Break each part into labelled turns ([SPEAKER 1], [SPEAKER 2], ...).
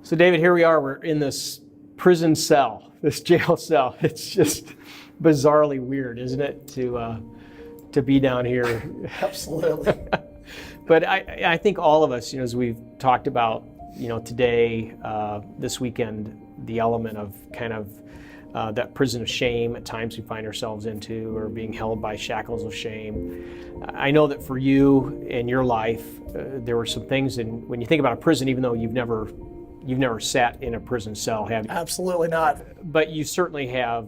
[SPEAKER 1] So David, here we are. We're in this prison cell, this jail cell. It's just bizarrely weird, isn't it, to be down here?
[SPEAKER 2] Absolutely.
[SPEAKER 1] But I think all of us, as we've talked about, today, this weekend, the element of kind of that prison of shame at times we find ourselves into, or being held by shackles of shame. I know that for you in your life, there were some things, and when you think about a prison, even though you've never sat in a prison cell, have you?
[SPEAKER 2] Absolutely not.
[SPEAKER 1] But you certainly have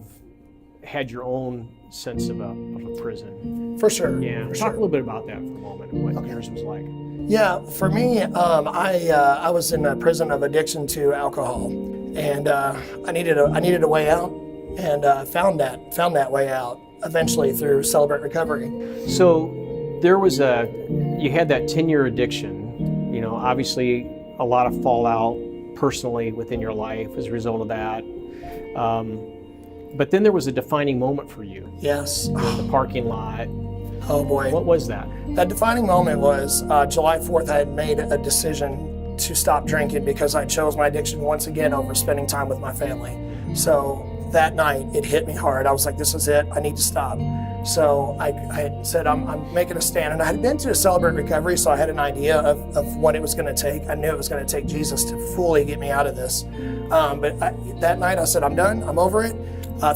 [SPEAKER 1] had your own sense of a prison.
[SPEAKER 2] For sure.
[SPEAKER 1] Yeah.
[SPEAKER 2] For
[SPEAKER 1] Talk
[SPEAKER 2] sure.
[SPEAKER 1] a little bit about that for a moment and what yours was like.
[SPEAKER 2] Yeah, for me, I was in a prison of addiction to alcohol, and I needed a way out, and found that way out eventually through Celebrate Recovery.
[SPEAKER 1] So you had that 10-year addiction. Obviously a lot of fallout personally within your life as a result of that. But then there was a defining moment for you.
[SPEAKER 2] Yes.
[SPEAKER 1] In the parking lot.
[SPEAKER 2] Oh boy.
[SPEAKER 1] What was that?
[SPEAKER 2] That defining moment was July 4th. I had made a decision to stop drinking because I chose my addiction once again over spending time with my family. So that night it hit me hard. I was like, this is it. I need to stop. So I said, I'm making a stand. And I had been to Celebrate Recovery, so I had an idea of what it was going to take. I knew it was going to take Jesus to fully get me out of this. But that night I said, I'm done. I'm over it.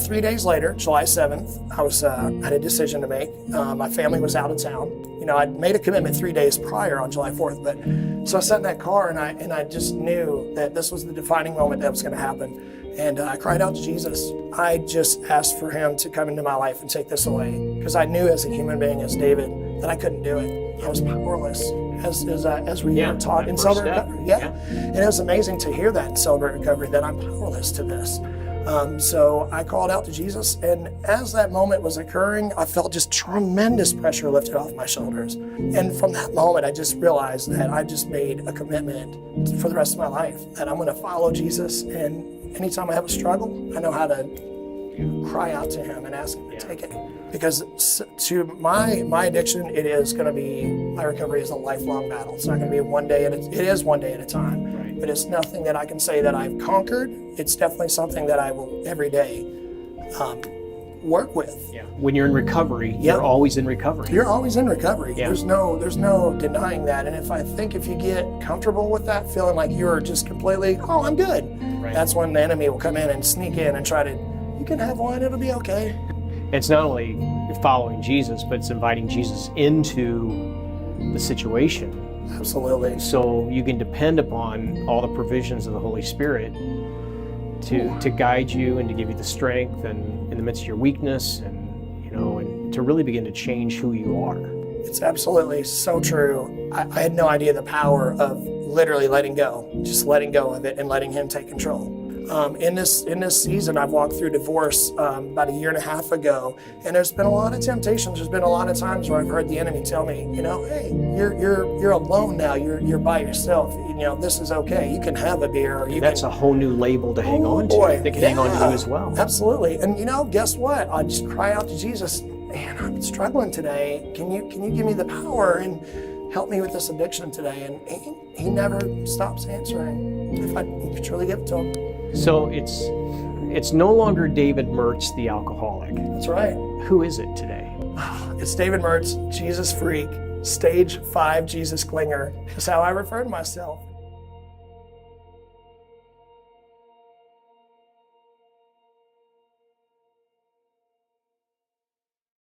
[SPEAKER 2] 3 days later, July 7th, I had a decision to make. My family was out of town. I'd made a commitment 3 days prior on July 4th. So I sat in that car and I just knew that this was the defining moment that was going to happen. And I cried out to Jesus. I just asked for him to come into my life and take this away. Because I knew as a human being, as David, that I couldn't do it. I was powerless, as we were taught in Celebrate Recovery. Yeah. And it was amazing to hear that in Celebrate Recovery, that I'm powerless to this. So I called out to Jesus, and as that moment was occurring, I felt just tremendous pressure lifted off my shoulders. And from that moment, I just realized that I just made a commitment for the rest of my life, that I'm going to follow Jesus, and anytime I have a struggle, I know how to cry out to him and ask him to take it. Because to my addiction, it is going to be, my recovery is a lifelong battle. It's not going to be it is one day at a time. But it's nothing that I can say that I've conquered. It's definitely something that I will every day work with.
[SPEAKER 1] Yeah. When you're in recovery, you're always in recovery.
[SPEAKER 2] You're always in recovery.
[SPEAKER 1] Yeah.
[SPEAKER 2] There's no denying that. And if you get comfortable with that, feeling like you're just completely, I'm good.
[SPEAKER 1] Right.
[SPEAKER 2] That's when the enemy will come in and sneak in and try to, you can have one, it'll be okay.
[SPEAKER 1] It's not only following Jesus, but it's inviting Jesus into the situation.
[SPEAKER 2] Absolutely.
[SPEAKER 1] So you can depend upon all the provisions of the Holy Spirit to guide you and to give you the strength, and in the midst of your weakness, and to really begin to change who you are.
[SPEAKER 2] It's absolutely so true. I had no idea the power of literally letting go, just letting go of it and letting him take control. In this season, I've walked through divorce about 1.5 years ago, and there's been a lot of temptations. There's been a lot of times where I've heard the enemy tell me, hey, you're alone now. You're by yourself. This is okay. You can have a beer. Or
[SPEAKER 1] That's a whole new label to hang on to. They can hang on to you as well.
[SPEAKER 2] Absolutely. And guess what? I just cry out to Jesus. Man, I'm struggling today. Can you give me the power and help me with this addiction today? And he never stops answering if I truly give it to him.
[SPEAKER 1] So it's no longer David Mertz, the alcoholic.
[SPEAKER 2] That's right.
[SPEAKER 1] Who is it today?
[SPEAKER 2] It's David Mertz, Jesus freak, stage 5 Jesus clinger is how I refer to myself.